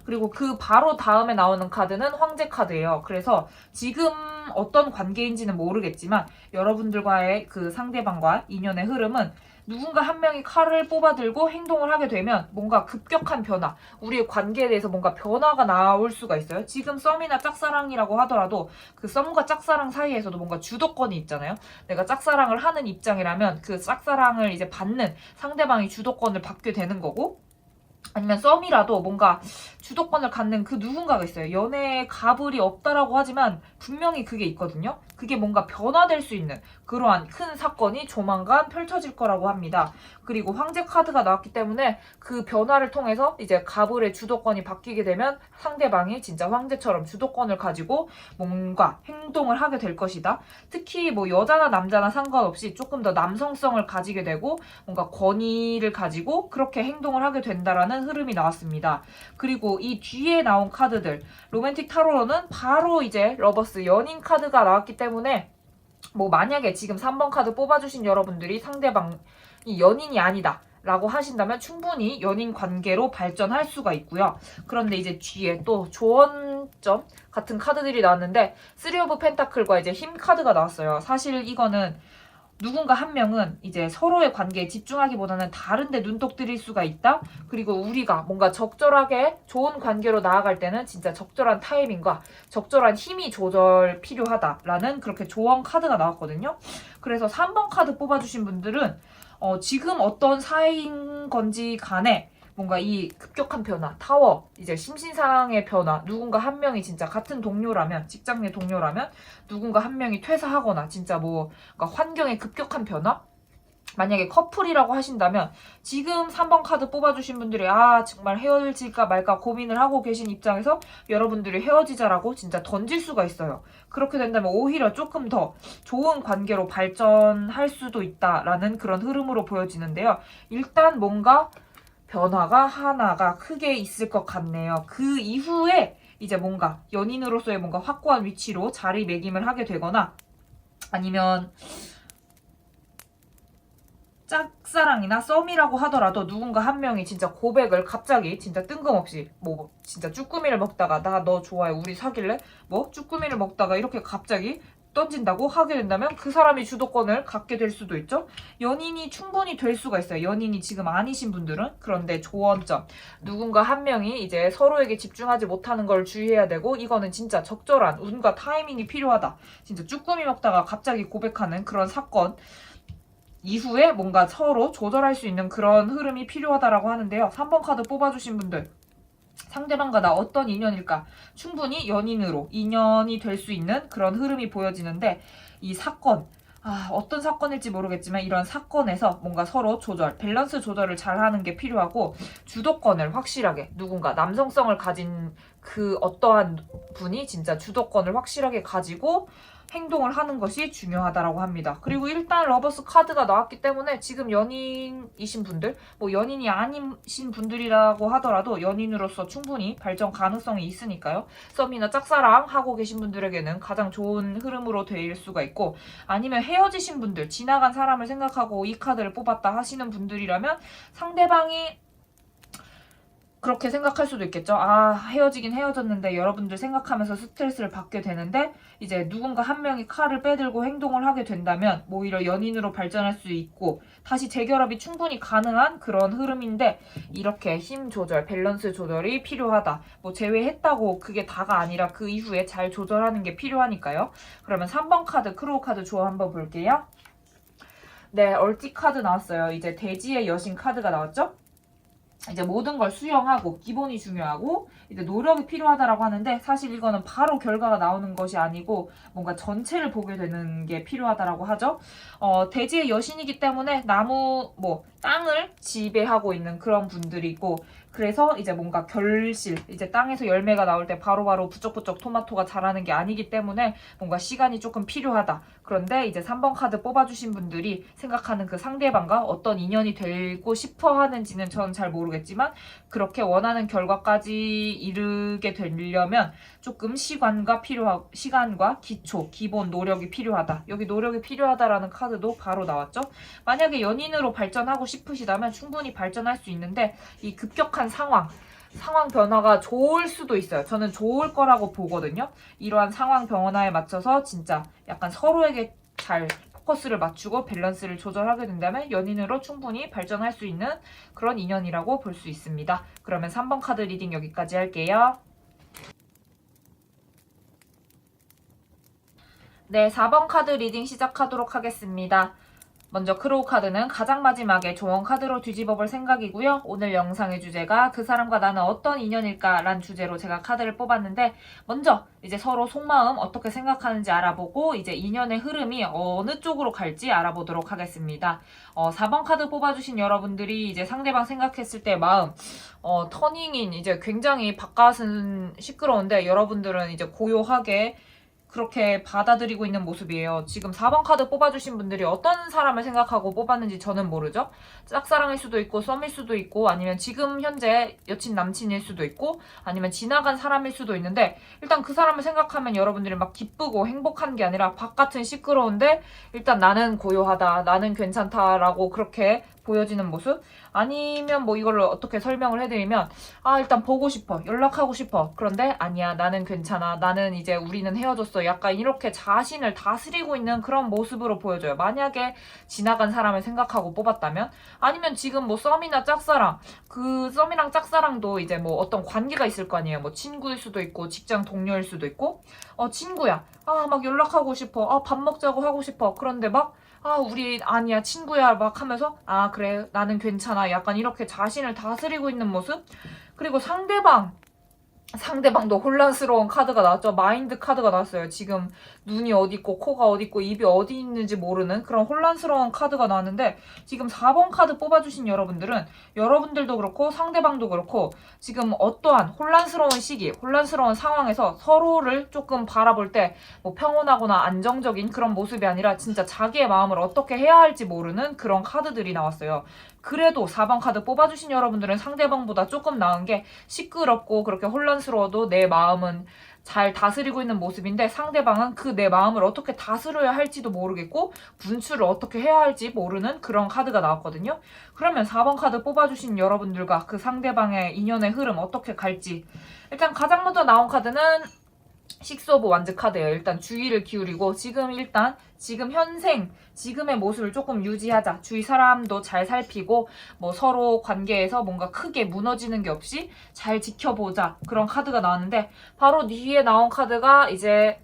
그리고 그 바로 다음에 나오는 카드는 황제 카드예요. 그래서 지금 어떤 관계인지는 모르겠지만 여러분들과의 그 상대방과 인연의 흐름은 누군가 한 명이 칼을 뽑아들고 행동을 하게 되면 뭔가 급격한 변화, 우리의 관계에 대해서 뭔가 변화가 나올 수가 있어요. 지금 썸이나 짝사랑이라고 하더라도 그 썸과 짝사랑 사이에서도 뭔가 주도권이 있잖아요. 내가 짝사랑을 하는 입장이라면 그 짝사랑을 이제 받는 상대방이 주도권을 받게 되는 거고, 아니면 썸이라도 뭔가 주도권을 갖는 그 누군가가 있어요. 연애에 가불이 없다라고 하지만 분명히 그게 있거든요. 그게 뭔가 변화될 수 있는 그러한 큰 사건이 조만간 펼쳐질 거라고 합니다. 그리고 황제 카드가 나왔기 때문에 그 변화를 통해서 이제 가불의 주도권이 바뀌게 되면 상대방이 진짜 황제처럼 주도권을 가지고 뭔가 행동을 하게 될 것이다. 특히 뭐 여자나 남자나 상관없이 조금 더 남성성을 가지게 되고 뭔가 권위를 가지고 그렇게 행동을 하게 된다라는 흐름이 나왔습니다. 그리고 이 뒤에 나온 카드들, 로맨틱 타로로는 바로 이제 러버스 연인 카드가 나왔기 때문에 뭐 만약에 지금 3번 카드 뽑아주신 여러분들이 상대방이 연인이 아니다 라고 하신다면 충분히 연인 관계로 발전할 수가 있고요. 그런데 이제 뒤에 또 조언점 같은 카드들이 나왔는데 3 오브 펜타클과 이제 힘 카드가 나왔어요. 사실 이거는 누군가 한 명은 이제 서로의 관계에 집중하기보다는 다른 데 눈독 들일 수가 있다. 그리고 우리가 뭔가 적절하게 좋은 관계로 나아갈 때는 진짜 적절한 타이밍과 적절한 힘이 조절 필요하다라는 그렇게 조언 카드가 나왔거든요. 그래서 3번 카드 뽑아주신 분들은 지금 어떤 사이인 건지 간에 뭔가 이 급격한 변화, 타워, 이제 심신상의 변화, 누군가 한 명이 진짜 같은 동료라면, 직장 내 동료라면, 누군가 한 명이 퇴사하거나, 진짜 뭐, 그러니까 환경의 급격한 변화? 만약에 커플이라고 하신다면, 지금 3번 카드 뽑아주신 분들이, 정말 헤어질까 말까 고민을 하고 계신 입장에서 여러분들이 헤어지자라고 진짜 던질 수가 있어요. 그렇게 된다면 오히려 조금 더 좋은 관계로 발전할 수도 있다라는 그런 흐름으로 보여지는데요. 일단 뭔가 변화가 하나가 크게 있을 것 같네요. 그 이후에 이제 뭔가 연인으로서의 뭔가 확고한 위치로 자리매김을 하게 되거나 아니면 짝사랑이나 썸이라고 하더라도 누군가 한 명이 진짜 고백을 갑자기 진짜 뜬금없이 뭐 진짜 쭈꾸미를 먹다가 나 너 좋아해 우리 사귈래? 뭐 쭈꾸미를 먹다가 이렇게 갑자기 던진다고 하게 된다면 그 사람이 주도권을 갖게 될 수도 있죠. 연인이 충분히 될 수가 있어요. 연인이 지금 아니신 분들은. 그런데 조언점. 누군가 한 명이 이제 서로에게 집중하지 못하는 걸 주의해야 되고 이거는 진짜 적절한 운과 타이밍이 필요하다. 진짜 쭈꾸미 먹다가 갑자기 고백하는 그런 사건. 이후에 뭔가 서로 조절할 수 있는 그런 흐름이 필요하다라고 하는데요. 3번 카드 뽑아주신 분들. 상대방과 나 어떤 인연일까? 충분히 연인으로 인연이 될 수 있는 그런 흐름이 보여지는데 이 사건, 어떤 사건일지 모르겠지만 이런 사건에서 뭔가 서로 조절, 밸런스 조절을 잘하는 게 필요하고 주도권을 확실하게 누군가 남성성을 가진 그 어떠한 분이 진짜 주도권을 확실하게 가지고 행동을 하는 것이 중요하다라고 합니다. 그리고 일단 러버스 카드가 나왔기 때문에 지금 연인이신 분들, 뭐 연인이 아니신 분들이라고 하더라도 연인으로서 충분히 발전 가능성이 있으니까요. 썸이나 짝사랑 하고 계신 분들에게는 가장 좋은 흐름으로 될 수가 있고 아니면 헤어지신 분들, 지나간 사람을 생각하고 이 카드를 뽑았다 하시는 분들이라면 상대방이 그렇게 생각할 수도 있겠죠. 헤어지긴 헤어졌는데 여러분들 생각하면서 스트레스를 받게 되는데 이제 누군가 한 명이 칼을 빼들고 행동을 하게 된다면 오히려 연인으로 발전할 수 있고 다시 재결합이 충분히 가능한 그런 흐름인데 이렇게 힘 조절, 밸런스 조절이 필요하다. 뭐 제외했다고 그게 다가 아니라 그 이후에 잘 조절하는 게 필요하니까요. 그러면 3번 카드, 크로우 카드 조어 한번 볼게요. 네, 얼티 카드 나왔어요. 이제 대지의 여신 카드가 나왔죠? 이제 모든 걸 수용하고 기본이 중요하고 이제 노력이 필요하다라고 하는데 사실 이거는 바로 결과가 나오는 것이 아니고 뭔가 전체를 보게 되는 게 필요하다라고 하죠. 대지의 여신이기 때문에 나무 땅을 지배하고 있는 그런 분들이고 그래서 이제 뭔가 결실, 이제 땅에서 열매가 나올 때 바로바로 부쩍부쩍 토마토가 자라는 게 아니기 때문에 뭔가 시간이 조금 필요하다. 그런데 이제 3번 카드 뽑아주신 분들이 생각하는 그 상대방과 어떤 인연이 되고 싶어 하는지는 저는 잘 모르겠지만 그렇게 원하는 결과까지 이르게 되려면 조금 시간과 기초, 기본 노력이 필요하다. 여기 노력이 필요하다라는 카드도 바로 나왔죠. 만약에 연인으로 발전하고 싶으시다면 충분히 발전할 수 있는데 이 급격한 상황 변화가 좋을 수도 있어요. 저는 좋을 거라고 보거든요. 이러한 상황 변화에 맞춰서 진짜 약간 서로에게 잘 포커스를 맞추고 밸런스를 조절하게 된다면 연인으로 충분히 발전할 수 있는 그런 인연이라고 볼 수 있습니다. 그러면 3번 카드 리딩 여기까지 할게요. 네, 4번 카드 리딩 시작하도록 하겠습니다. 먼저 크로우 카드는 가장 마지막에 조언 카드로 뒤집어 볼 생각이고요. 오늘 영상의 주제가 그 사람과 나는 어떤 인연일까 란 주제로 제가 카드를 뽑았는데 먼저 이제 서로 속마음 어떻게 생각하는지 알아보고 이제 인연의 흐름이 어느 쪽으로 갈지 알아보도록 하겠습니다. 4번 카드 뽑아주신 여러분들이 이제 상대방 생각했을 때 마음 터닝인 이제 굉장히 바깥은 시끄러운데 여러분들은 이제 고요하게 그렇게 받아들이고 있는 모습이에요. 지금 4번 카드 뽑아주신 분들이 어떤 사람을 생각하고 뽑았는지 저는 모르죠. 짝사랑일 수도 있고 썸일 수도 있고 아니면 지금 현재 여친 남친일 수도 있고 아니면 지나간 사람일 수도 있는데 일단 그 사람을 생각하면 여러분들이 막 기쁘고 행복한 게 아니라 바깥은 시끄러운데 일단 나는 고요하다, 나는 괜찮다라고 그렇게 보여지는 모습? 아니면 뭐 이걸 어떻게 설명을 해드리면 일단 보고 싶어, 연락하고 싶어. 그런데 아니야, 나는 괜찮아, 나는 이제 우리는 헤어졌어 보면서 약간 이렇게 자신을 다스리고 있는 그런 모습으로 보여져요. 만약에 지나간 사람을 생각하고 뽑았다면, 아니면 지금 뭐 썸이나 짝사랑, 그 썸이랑 짝사랑도 이제 뭐 어떤 관계가 있을 거 아니에요. 뭐 친구일 수도 있고 직장 동료일 수도 있고, 친구야, 막 연락하고 싶어, 밥 먹자고 하고 싶어. 그런데 막 우리 아니야, 친구야 막 하면서 그래, 나는 괜찮아, 약간 이렇게 자신을 다스리고 있는 모습. 그리고 상대방도 혼란스러운 카드가 나왔죠. 마인드 카드가 나왔어요. 지금 눈이 어디 있고 코가 어디 있고 입이 어디 있는지 모르는 그런 혼란스러운 카드가 나왔는데, 지금 4번 카드 뽑아주신 여러분들은, 여러분들도 그렇고 상대방도 그렇고 지금 어떠한 혼란스러운 시기, 혼란스러운 상황에서 서로를 조금 바라볼 때 뭐 평온하거나 안정적인 그런 모습이 아니라 진짜 자기의 마음을 어떻게 해야 할지 모르는 그런 카드들이 나왔어요. 그래도 4번 카드 뽑아주신 여러분들은 상대방보다 조금 나은 게, 시끄럽고 그렇게 혼란스러워도 내 마음은 잘 다스리고 있는 모습인데, 상대방은 그 내 마음을 어떻게 다스려야 할지도 모르겠고 분출을 어떻게 해야 할지 모르는 그런 카드가 나왔거든요. 그러면 4번 카드 뽑아주신 여러분들과 그 상대방의 인연의 흐름 어떻게 갈지, 일단 가장 먼저 나온 카드는 식스 오브 완즈 카드예요. 일단 주의를 기울이고 지금 현생, 지금의 모습을 조금 유지하자. 주위 사람도 잘 살피고 뭐 서로 관계에서 뭔가 크게 무너지는 게 없이 잘 지켜보자. 그런 카드가 나왔는데, 바로 뒤에 나온 카드가 이제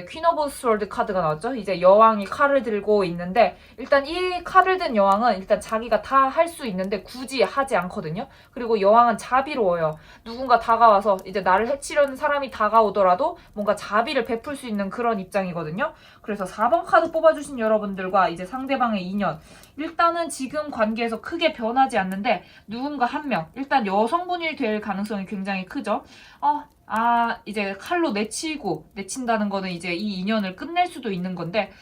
퀸 오브 스월드 카드가 나왔죠. 이제 여왕이 칼을 들고 있는데, 일단 이 칼을 든 여왕은 일단 자기가 다 할 수 있는데 굳이 하지 않거든요. 그리고 여왕은 자비로워요. 누군가 다가와서 이제 나를 해치려는 사람이 다가오더라도 뭔가 자비를 베풀 수 있는 그런 입장이거든요. 그래서 4번 카드 뽑아주신 여러분들과 이제 상대방의 인연, 일단은 지금 관계에서 크게 변하지 않는데 누군가 한 명, 일단 여성분이 될 가능성이 굉장히 크죠. 이제 칼로 내친다는 거는 이제 이 인연을 끝낼 수도 있는 건데,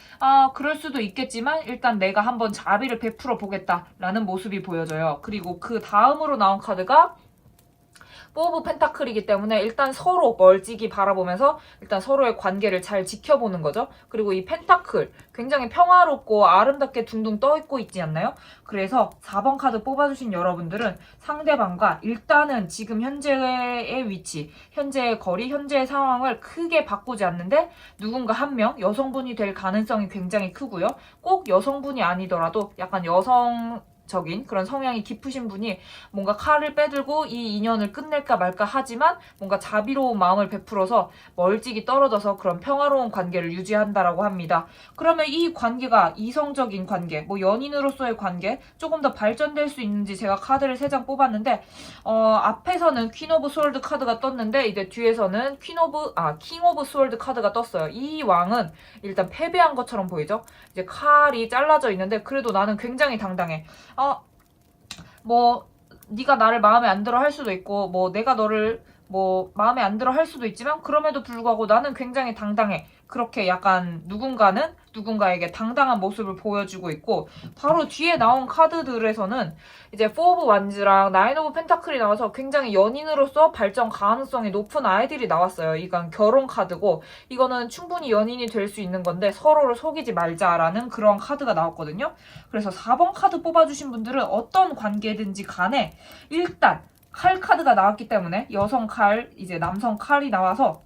그럴 수도 있겠지만 일단 내가 한번 자비를 베풀어 보겠다라는 모습이 보여져요. 그리고 그 다음으로 나온 카드가 오브 펜타클이기 때문에 일단 서로 멀찍이 바라보면서 일단 서로의 관계를 잘 지켜보는 거죠. 그리고 이 펜타클 굉장히 평화롭고 아름답게 둥둥 떠 있고 있지 않나요? 그래서 4번 카드 뽑아주신 여러분들은 상대방과 일단은 지금 현재의 위치, 현재의 거리, 현재의 상황을 크게 바꾸지 않는데 누군가 한 명 여성분이 될 가능성이 굉장히 크고요. 꼭 여성분이 아니더라도 약간 적인 그런 성향이 깊으신 분이 뭔가 칼을 빼들고 이 인연을 끝낼까 말까 하지만 뭔가 자비로운 마음을 베풀어서 멀찍이 떨어져서 그런 평화로운 관계를 유지한다라고 합니다. 그러면 이 관계가 이성적인 관계, 뭐 연인으로서의 관계 조금 더 발전될 수 있는지 제가 카드를 3장 뽑았는데, 앞에서는 퀸 오브 스월드 카드가 떴는데 이제 뒤에서는 킹 오브 스월드 카드가 떴어요. 이 왕은 일단 패배한 것처럼 보이죠? 이제 칼이 잘라져 있는데 그래도 나는 굉장히 당당해. 뭐 네가 나를 마음에 안 들어 할 수도 있고 뭐 내가 너를 뭐 마음에 안 들어 할 수도 있지만 그럼에도 불구하고 나는 굉장히 당당해. 그렇게 약간 누군가는 누군가에게 당당한 모습을 보여주고 있고, 바로 뒤에 나온 카드들에서는 이제 4 오브 완즈랑 9 오브 펜타클이 나와서 굉장히 연인으로서 발전 가능성이 높은 아이들이 나왔어요. 이건 결혼 카드고 이거는 충분히 연인이 될 수 있는 건데 서로를 속이지 말자라는 그런 카드가 나왔거든요. 그래서 4번 카드 뽑아주신 분들은 어떤 관계든지 간에 일단 칼 카드가 나왔기 때문에 여성 칼, 이제 남성 칼이 나와서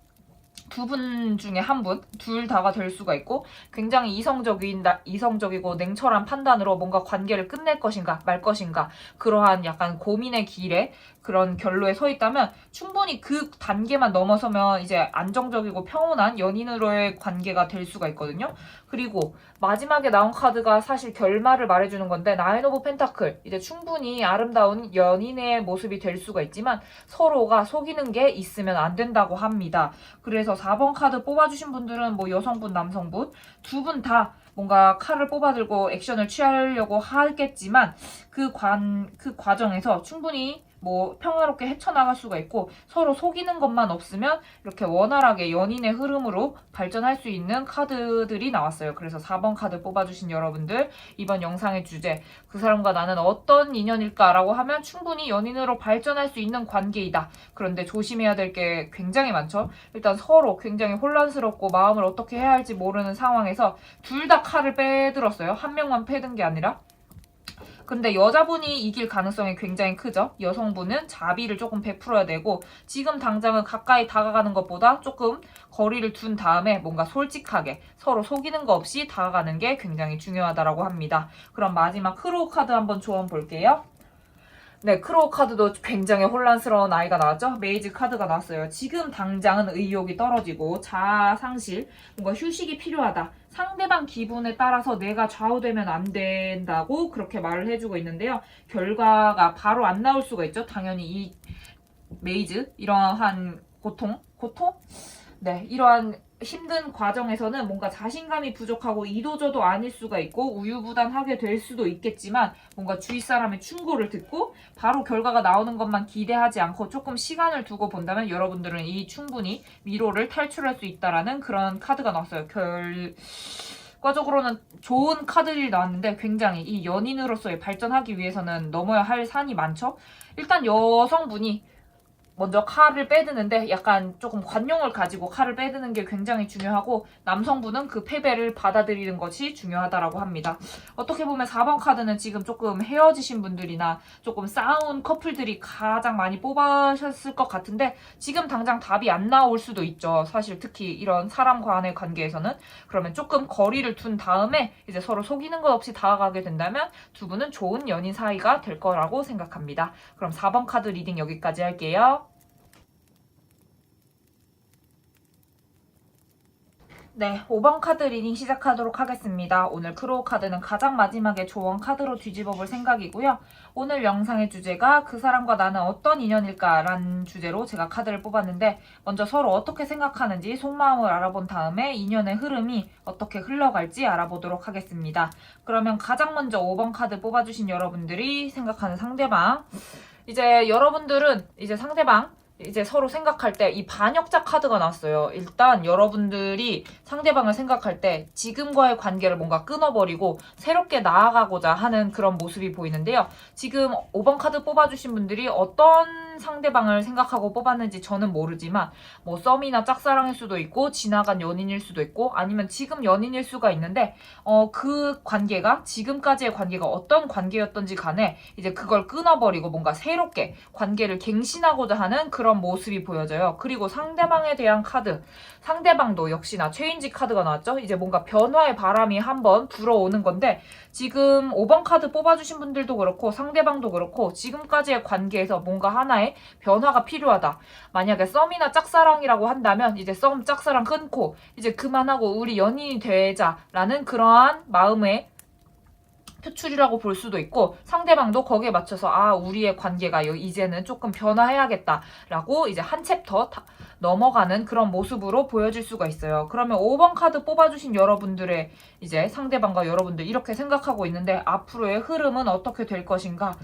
두 분 중에 한 분, 둘 다가 될 수가 있고, 굉장히 이성적이고 냉철한 판단으로 뭔가 관계를 끝낼 것인가 말 것인가, 그러한 약간 고민의 길에 그런 결로에 서 있다면 충분히 그 단계만 넘어서면 이제 안정적이고 평온한 연인으로의 관계가 될 수가 있거든요. 그리고 마지막에 나온 카드가 사실 결말을 말해주는 건데, 9 오브 펜타클, 이제 충분히 아름다운 연인의 모습이 될 수가 있지만 서로가 속이는 게 있으면 안 된다고 합니다. 그래서 4번 카드 뽑아주신 분들은 뭐 여성분, 남성분 두 분 다 뭔가 칼을 뽑아들고 액션을 취하려고 하겠지만 그 과정에서 충분히 뭐 평화롭게 헤쳐나갈 수가 있고, 서로 속이는 것만 없으면 이렇게 원활하게 연인의 흐름으로 발전할 수 있는 카드들이 나왔어요. 그래서 4번 카드 뽑아주신 여러분들, 이번 영상의 주제, 그 사람과 나는 어떤 인연일까라고 하면 충분히 연인으로 발전할 수 있는 관계이다. 그런데 조심해야 될 게 굉장히 많죠. 일단 서로 굉장히 혼란스럽고 마음을 어떻게 해야 할지 모르는 상황에서 둘 다 칼을 빼들었어요. 한 명만 빼든 게 아니라. 근데 여자분이 이길 가능성이 굉장히 크죠. 여성분은 자비를 조금 베풀어야 되고 지금 당장은 가까이 다가가는 것보다 조금 거리를 둔 다음에 뭔가 솔직하게 서로 속이는 거 없이 다가가는 게 굉장히 중요하다고 합니다. 그럼 마지막 크로우 카드 한번 조언 볼게요. 네, 크로우 카드도 굉장히 혼란스러운 아이가 나왔죠? 메이즈 카드가 나왔어요. 지금 당장은 의욕이 떨어지고 자아 상실, 뭔가 휴식이 필요하다. 상대방 기분에 따라서 내가 좌우되면 안 된다고 그렇게 말을 해주고 있는데요. 결과가 바로 안 나올 수가 있죠. 당연히 이 메이즈, 이러한 고통? 네, 이러한 힘든 과정에서는 뭔가 자신감이 부족하고 이도저도 아닐 수가 있고 우유부단하게 될 수도 있겠지만 뭔가 주위 사람의 충고를 듣고 바로 결과가 나오는 것만 기대하지 않고 조금 시간을 두고 본다면 여러분들은 이 충분히 미로를 탈출할 수 있다라는 그런 카드가 나왔어요. 결과적으로는 좋은 카드들이 나왔는데 굉장히 이 연인으로서의 발전하기 위해서는 넘어야 할 산이 많죠. 일단 여성분이 먼저 칼을 빼드는데 약간 조금 관용을 가지고 칼을 빼드는 게 굉장히 중요하고 남성분은 그 패배를 받아들이는 것이 중요하다라고 합니다. 어떻게 보면 4번 카드는 지금 조금 헤어지신 분들이나 조금 싸운 커플들이 가장 많이 뽑으셨을 것 같은데 지금 당장 답이 안 나올 수도 있죠. 사실 특히 이런 사람 간의 관계에서는. 그러면 조금 거리를 둔 다음에 이제 서로 속이는 것 없이 다가가게 된다면 두 분은 좋은 연인 사이가 될 거라고 생각합니다. 그럼 4번 카드 리딩 여기까지 할게요. 네, 5번 카드 리딩 시작하도록 하겠습니다. 오늘 크로우 카드는 가장 마지막에 조언 카드로 뒤집어 볼 생각이고요. 오늘 영상의 주제가 그 사람과 나는 어떤 인연일까 라는 주제로 제가 카드를 뽑았는데 먼저 서로 어떻게 생각하는지 속마음을 알아본 다음에 인연의 흐름이 어떻게 흘러갈지 알아보도록 하겠습니다. 그러면 가장 먼저 5번 카드 뽑아주신 여러분들이 생각하는 상대방, 이제 여러분들은 이제 상대방 이제 서로 생각할 때 이 반역자 카드가 나왔어요. 일단 여러분들이 상대방을 생각할 때 지금과의 관계를 뭔가 끊어버리고 새롭게 나아가고자 하는 그런 모습이 보이는데요. 지금 5번 카드 뽑아주신 분들이 어떤 상대방을 생각하고 뽑았는지 저는 모르지만 뭐 썸이나 짝사랑일 수도 있고 지나간 연인일 수도 있고 아니면 지금 연인일 수가 있는데 그 관계가 지금까지의 관계가 어떤 관계였던지 간에 이제 그걸 끊어버리고 뭔가 새롭게 관계를 갱신하고자 하는 그런 모습이 보여져요. 그리고 상대방에 대한 카드, 상대방도 역시나 체인지 카드가 나왔죠. 이제 뭔가 변화의 바람이 한번 불어오는 건데 지금 5번 카드 뽑아주신 분들도 그렇고 상대방도 그렇고 지금까지의 관계에서 뭔가 하나의 변화가 필요하다. 만약에 썸이나 짝사랑이라고 한다면 이제 썸, 짝사랑 끊고 이제 그만하고 우리 연인이 되자라는 그러한 마음의 표출이라고 볼 수도 있고 상대방도 거기에 맞춰서 우리의 관계가 이제는 조금 변화해야겠다라고 이제 한 챕터 넘어가는 그런 모습으로 보여질 수가 있어요. 그러면 5번 카드 뽑아주신 여러분들의 이제 상대방과 여러분들 이렇게 생각하고 있는데 앞으로의 흐름은 어떻게 될 것인가?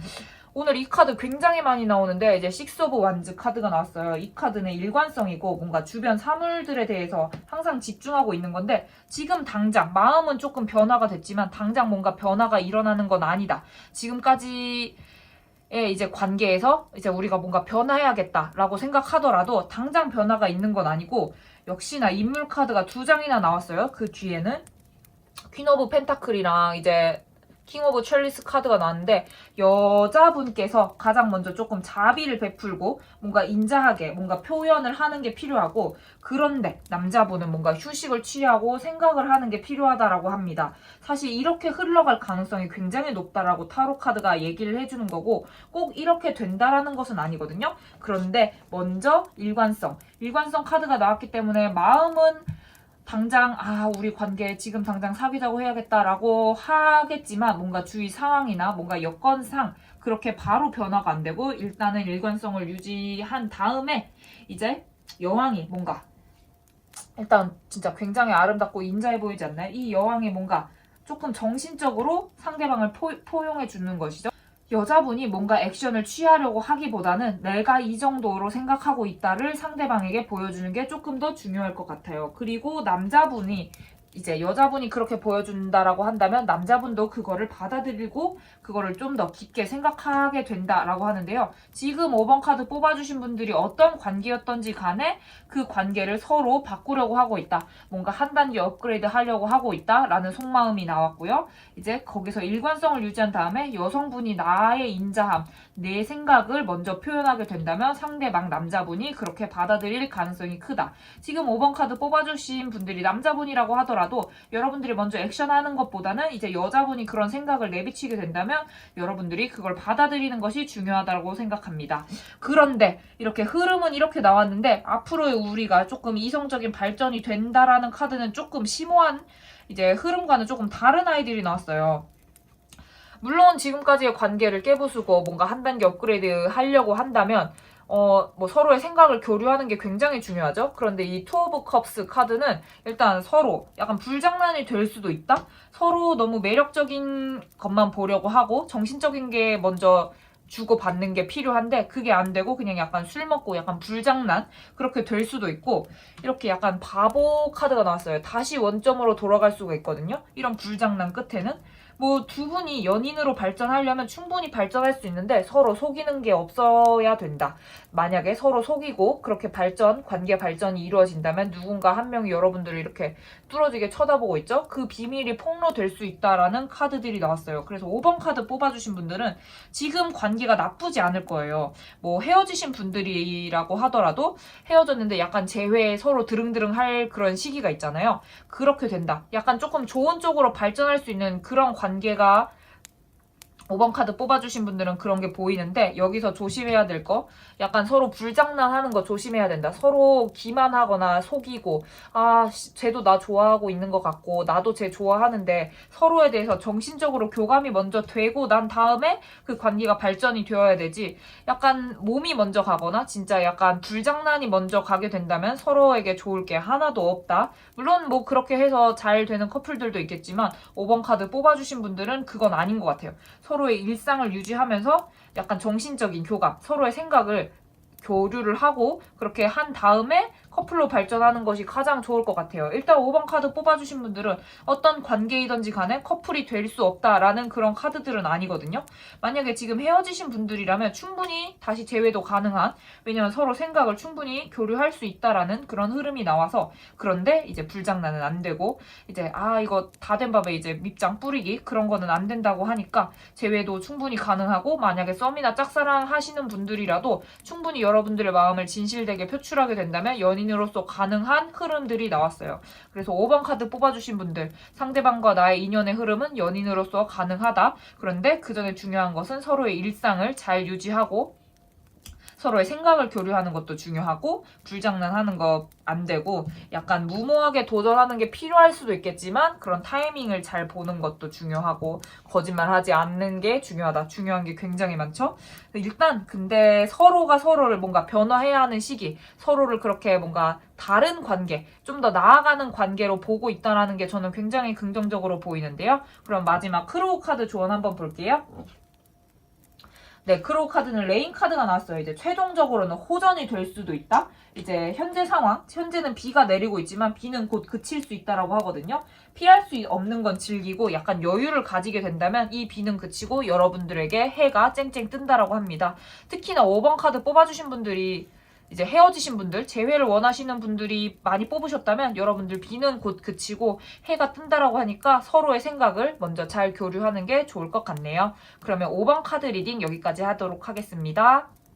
오늘 이 카드 굉장히 많이 나오는데 이제 식스 오브 완즈 카드가 나왔어요. 이 카드는 일관성이고 뭔가 주변 사물들에 대해서 항상 집중하고 있는 건데 지금 당장 마음은 조금 변화가 됐지만 당장 뭔가 변화가 일어나는 건 아니다. 지금까지의 이제 관계에서 이제 우리가 뭔가 변화해야겠다라고 생각하더라도 당장 변화가 있는 건 아니고 역시나 인물 카드가 2장이나 나왔어요. 그 뒤에는 퀸 오브 펜타클이랑 이제 킹 오브 첼리스 카드가 나왔는데 여자분께서 가장 먼저 조금 자비를 베풀고 뭔가 인자하게 뭔가 표현을 하는 게 필요하고 그런데 남자분은 뭔가 휴식을 취하고 생각을 하는 게 필요하다라고 합니다. 사실 이렇게 흘러갈 가능성이 굉장히 높다라고 타로 카드가 얘기를 해주는 거고 꼭 이렇게 된다라는 것은 아니거든요. 그런데 먼저 일관성 카드가 나왔기 때문에 마음은 당장 우리 관계 지금 당장 사귀자고 해야겠다라고 하겠지만 뭔가 주위 상황이나 뭔가 여건상 그렇게 바로 변화가 안 되고 일단은 일관성을 유지한 다음에 이제 여왕이 뭔가 일단 진짜 굉장히 아름답고 인자해 보이지 않나요? 이 여왕이 뭔가 조금 정신적으로 상대방을 포용해 주는 것이죠. 여자분이 뭔가 액션을 취하려고 하기보다는 내가 이 정도로 생각하고 있다를 상대방에게 보여주는 게 조금 더 중요할 것 같아요. 그리고 남자분이 이제 여자분이 그렇게 보여준다라고 한다면 남자분도 그거를 받아들이고 그거를 좀 더 깊게 생각하게 된다라고 하는데요. 지금 5번 카드 뽑아주신 분들이 어떤 관계였던지 간에 그 관계를 서로 바꾸려고 하고 있다. 뭔가 한 단계 업그레이드 하려고 하고 있다라는 속마음이 나왔고요. 이제 거기서 일관성을 유지한 다음에 여성분이 나의 인자함, 내 생각을 먼저 표현하게 된다면 상대방 남자분이 그렇게 받아들일 가능성이 크다. 지금 5번 카드 뽑아주신 분들이 남자분이라고 하더라도 여러분들이 먼저 액션하는 것보다는 이제 여자분이 그런 생각을 내비치게 된다면 여러분들이 그걸 받아들이는 것이 중요하다고 생각합니다. 그런데 이렇게 흐름은 이렇게 나왔는데 앞으로의 우리가 조금 이성적인 발전이 된다라는 카드는 조금 심오한 이제 흐름과는 조금 다른 아이들이 나왔어요. 물론 지금까지의 관계를 깨부수고 뭔가 한 단계 업그레이드 하려고 한다면 뭐 서로의 생각을 교류하는 게 굉장히 중요하죠. 그런데 이 투 오브 컵스 카드는 일단 서로 약간 불장난이 될 수도 있다. 서로 너무 매력적인 것만 보려고 하고 정신적인 게 먼저 주고받는 게 필요한데 그게 안 되고 그냥 약간 술 먹고 약간 불장난 그렇게 될 수도 있고 이렇게 약간 바보 카드가 나왔어요. 다시 원점으로 돌아갈 수가 있거든요. 이런 불장난 끝에는 뭐 두 분이 연인으로 발전하려면 충분히 발전할 수 있는데 서로 속이는 게 없어야 된다. 만약에 서로 속이고 그렇게 관계 발전이 이루어진다면 누군가 한 명이 여러분들을 이렇게 뚫어지게 쳐다보고 있죠? 그 비밀이 폭로될 수 있다라는 카드들이 나왔어요. 그래서 5번 카드 뽑아주신 분들은 지금 관계가 나쁘지 않을 거예요. 뭐 헤어지신 분들이라고 하더라도 헤어졌는데 약간 재회에 서로 드릉드릉 할 그런 시기가 있잖아요. 그렇게 된다. 약간 조금 좋은 쪽으로 발전할 수 있는 그런 관계가 5번 카드 뽑아주신 분들은 그런 게 보이는데 여기서 조심해야 될 거 약간 서로 불장난하는 거 조심해야 된다. 서로 기만하거나 속이고 쟤도 나 좋아하고 있는 것 같고 나도 쟤 좋아하는데 서로에 대해서 정신적으로 교감이 먼저 되고 난 다음에 그 관계가 발전이 되어야 되지. 약간 몸이 먼저 가거나 진짜 약간 불장난이 먼저 가게 된다면 서로에게 좋을 게 하나도 없다. 물론 뭐 그렇게 해서 잘 되는 커플들도 있겠지만 5번 카드 뽑아주신 분들은 그건 아닌 것 같아요. 서로의 일상을 유지하면서 약간 정신적인 교감, 서로의 생각을 교류를 하고 그렇게 한 다음에 커플로 발전하는 것이 가장 좋을 것 같아요. 일단 5번 카드 뽑아주신 분들은 어떤 관계이든지 간에 커플이 될 수 없다라는 그런 카드들은 아니거든요. 만약에 지금 헤어지신 분들이라면 충분히 다시 재회도 가능한, 왜냐면 서로 생각을 충분히 교류할 수 있다라는 그런 흐름이 나와서, 그런데 이제 불장난은 안 되고 이제 이거 다 된 밥에 이제 밑장 뿌리기 그런 거는 안 된다고 하니까 재회도 충분히 가능하고, 만약에 썸이나 짝사랑 하시는 분들이라도 충분히 여러분들의 마음을 진실되게 표출하게 된다면 연인으로서 가능한 흐름들이 나왔어요. 그래서 5번 카드 뽑아주신 분들, 상대방과 나의 인연의 흐름은 연인으로서 가능하다. 그런데 그 전에 중요한 것은 서로의 일상을 잘 유지하고 서로의 생각을 교류하는 것도 중요하고, 불장난하는 거 안 되고 약간 무모하게 도전하는 게 필요할 수도 있겠지만 그런 타이밍을 잘 보는 것도 중요하고, 거짓말하지 않는 게 중요하다. 중요한 게 굉장히 많죠. 일단 근데 서로가 서로를 뭔가 변화해야 하는 시기, 서로를 그렇게 뭔가 다른 관계, 좀 더 나아가는 관계로 보고 있다는 게 저는 굉장히 긍정적으로 보이는데요. 그럼 마지막 크로우 카드 조언 한번 볼게요. 네, 크로우 카드는 레인 카드가 나왔어요. 이제 최종적으로는 호전이 될 수도 있다. 이제 현재 상황, 현재는 비가 내리고 있지만 비는 곧 그칠 수 있다라고 하거든요. 피할 수 없는 건 즐기고 약간 여유를 가지게 된다면 이 비는 그치고 여러분들에게 해가 쨍쨍 뜬다라고 합니다. 특히나 5번 카드 뽑아주신 분들이 이제 헤어지신 분들, 재회를 원하시는 분들이 많이 뽑으셨다면 여러분들 비는 곧 그치고 해가 뜬다라고 하니까 서로의 생각을 먼저 잘 교류하는 게 좋을 것 같네요. 그러면 5번 카드 리딩 여기까지 하도록 하겠습니다.